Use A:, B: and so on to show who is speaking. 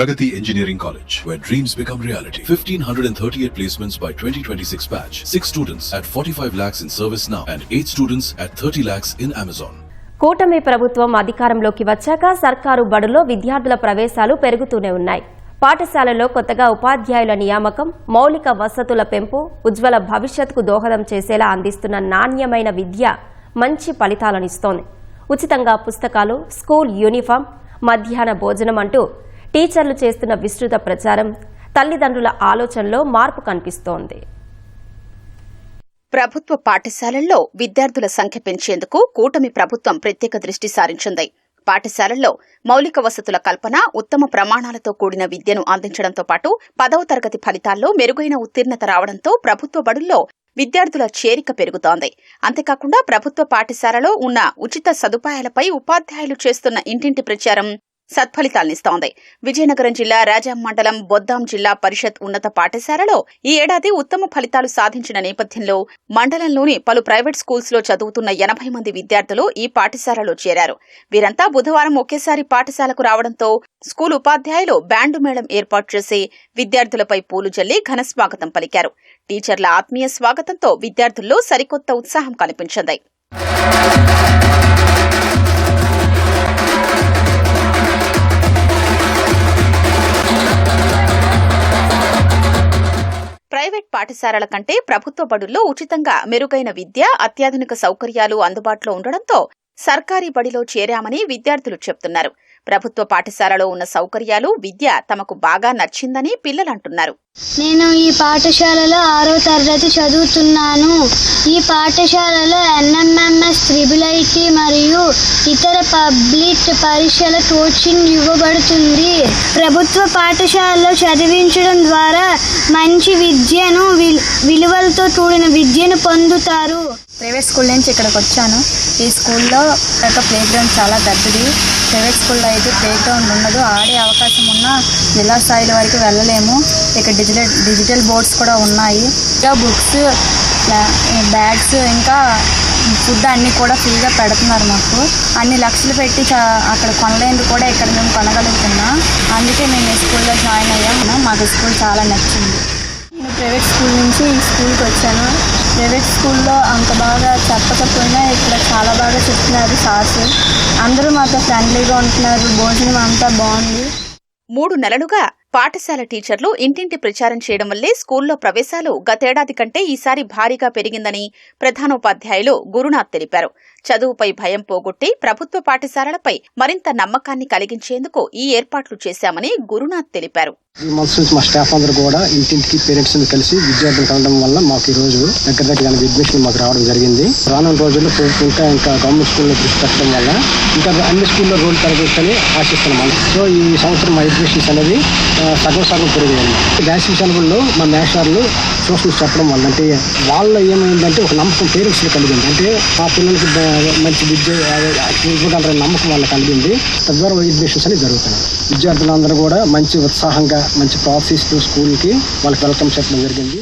A: Pragati Engineering College, where dreams become reality. 1,538 placements by 2026 batch. 6 students at 45 lakhs in service now and 8 students at 30 lakhs in Amazon.
B: కూటమి ప్రభుత్వం అధికారంలోకి వచ్చాక సర్కారు బడుల్లో విద్యార్థుల ప్రవేశాలు పెరుగుతూనే ఉన్నాయి. పాఠశాలల్లో కొత్తగా ఉపాధ్యాయుల నియామకం, మౌలిక వసతుల పెంపు, ఉజ్వల భవిష్యత్తుకు దోహదం చేసేలా అందిస్తున్న నాణ్యమైన విద్య మంచి ఫలితాలనిస్తోంది. ఉచితంగా పుస్తకాలు, స్కూల్ యూనిఫామ్, మధ్యాహ్న భోజనం అంటూ టీచర్లు చేస్తున్న విస్తృత ప్రచారం తల్లిదండ్రుల ఆలోచనలో మార్పు కనిపిస్తోంది.
C: ప్రభుత్వ పాఠశాలల్లో విద్యార్థుల సంఖ్య పెంచేందుకు కూటమి ప్రభుత్వం ప్రత్యేక దృష్టి సారించింది. పాఠశాలల్లో మౌలిక వసతుల కల్పన, ఉత్తమ ప్రమాణాలతో కూడిన విద్యను అందించడంతో పాటు 10వ తరగతి ఫలితాల్లో మెరుగైన ఉత్తీర్ణత రావడంతో ప్రభుత్వ బడుల్లో విద్యార్థుల చేరిక పెరుగుతోంది. అంతేకాకుండా ప్రభుత్వ పాఠశాలలో ఉన్న ఉచిత సదుపాయాలపై ఉపాధ్యాయులు చేస్తున్న ఇంటింటి ప్రచారం సత్ఫలితాలనిస్తోంది. విజయనగరం జిల్లా రాజాం మండలం బొద్దాం జిల్లా పరిషత్ ఉన్నత పాఠశాలలో ఈ ఏడాది ఉత్తమ ఫలితాలు సాధించిన నేపథ్యంలో మండలంలోని పలు ప్రైవేట్ స్కూల్స్ లో చదువుతున్న 80 మంది విద్యార్థులు ఈ పాఠశాలలో చేరారు. వీరంతా బుధవారం ఒకేసారి పాఠశాలకు రావడంతో స్కూల్ ఉపాధ్యాయులు బ్యాండు మేళం ఏర్పాటు చేసి విద్యార్థులపై పూలు జల్లి ఘనస్వాగతం పలికారు. టీచర్ల ఆత్మీయ స్వాగతంతో విద్యార్థుల్లో సరికొత్త ఉత్సాహం కనిపించింది. ప్రైవేట్ పాఠశాలల కంటే ప్రభుత్వ బడుల్లో ఉచితంగా మెరుగైన విద్య, అత్యాధునిక సౌకర్యాలు అందుబాటులో ఉండడంతో సర్కారీ బడిలో చేరామని విద్యార్థులు చెప్తున్నారు. ప్రభుత్వ పాఠశాలలో ఉన్న సౌకర్యాలు, విద్య తమకు బాగా నచ్చిందని పిల్లలంటున్నారు.
D: నేను ఈ పాఠశాలలో 6వ తరగతి చదువుతున్నాను. ఈ పాఠశాలలో NMMS, IIIT మరియు ఇతర పబ్లిక్ పరీక్షల కోచింగ్ ఇవ్వబడుతుంది. ప్రభుత్వ పాఠశాలలో చదివించడం ద్వారా మంచి విద్యను, విలువలతో కూడిన విద్యను పొందుతారు.
E: ప్రైవేట్ స్కూల్ నుంచి ఇక్కడికి వచ్చాను. ఈ స్కూల్లో ప్లే గ్రౌండ్ చాలా పెద్దది. ప్రైవేట్ స్కూల్లో అయితే ప్లే గ్రౌండ్ ఉండదు. ఆడే అవకాశం ఉన్నా జిల్లా స్థాయిల వరకు వెళ్ళలేము. ఇక్కడ డిజిటల్ బోర్డ్స్ కూడా ఉన్నాయి. ఇంకా బుక్స్, బ్యాగ్స్, ఇంకా ఫుడ్ అన్నీ కూడా ఫ్రీగా పెడుతున్నారు మాకు. అన్ని లక్షలు పెట్టి అక్కడ కొనలేనిది కూడా ఇక్కడ మేము కొనగలుగుతున్నాం. అందుకే మేము ఈ స్కూల్లో జాయిన్ అయ్యాము. మాకు స్కూల్ చాలా నచ్చింది. నేను ప్రైవేట్ స్కూల్ నుంచి ఈ స్కూల్కి వచ్చాను. ప్రైవేట్ స్కూల్లో అంత బాగా చెప్పకపోయినా ఇక్కడ చాలా బాగా చెప్తున్నారు సార్స్. అందరూ మాతో ఫ్రెండ్లీగా ఉంటున్నారు. భోజనం అంతా బాగుంది.
C: 3 నెలలుగా పాఠశాల టీచర్లు ఇంటింటి ప్రచారం చేయడం వల్లే స్కూల్లో ప్రవేశాలు గతేడాది కంటే ఈసారి భారీగా పెరిగిందని ప్రధానోపాధ్యాయులు గురునాథ్ తెలిపారు. చదువుపై భయం పోగొట్టి ప్రభుత్వ పాఠశాలలపై మరింత నమ్మకాన్ని కలిగించేందుకు ఈ ఏర్పాట్లు చేశామని గురునాథ్ తెలిపారు.
F: ఈ మంత్స్ నుంచి మా స్టాఫ్ అందరూ కూడా ఇంటింటికి పేరెంట్స్ కలిసి విద్యార్థులు కలవడం వల్ల మాకు ఈ రోజు దగ్గర అడ్మిషన్ మాకు రావడం జరిగింది. రానున్న రోజుల్లో ఇంకా గవర్నమెంట్ స్కూల్లో దృష్టి పెట్టడం వల్ల ఇంకా అన్ని స్కూల్లో రోల్ పెరగొచ్చని ఆశిస్తున్నాం. సో ఈ సంవత్సరం మా అడ్మిషన్స్ అనేది సగం పెరిగాయి. వేసవి సెలవుల్లో మా మేషార్లు సోషల్ చెప్పడం వల్ల అంటే వాళ్ళ ఏమైందంటే ఒక నమ్మకం పేరెంట్స్ కలిగింది. అంటే మా పిల్లలకి మంచి విద్య ఇవ్వగలరని నమ్మకం వాళ్ళకి కలిగింది. తద్వారా అడ్మిషన్స్ అనేవి జరుగుతున్నాయి. విద్యార్థులందరూ కూడా మంచి ఉత్సాహంగా మంచి ప్రాసెస్ స్కూల్కి వాళ్ళకి వెల్కమ్ చెప్పడం జరిగింది.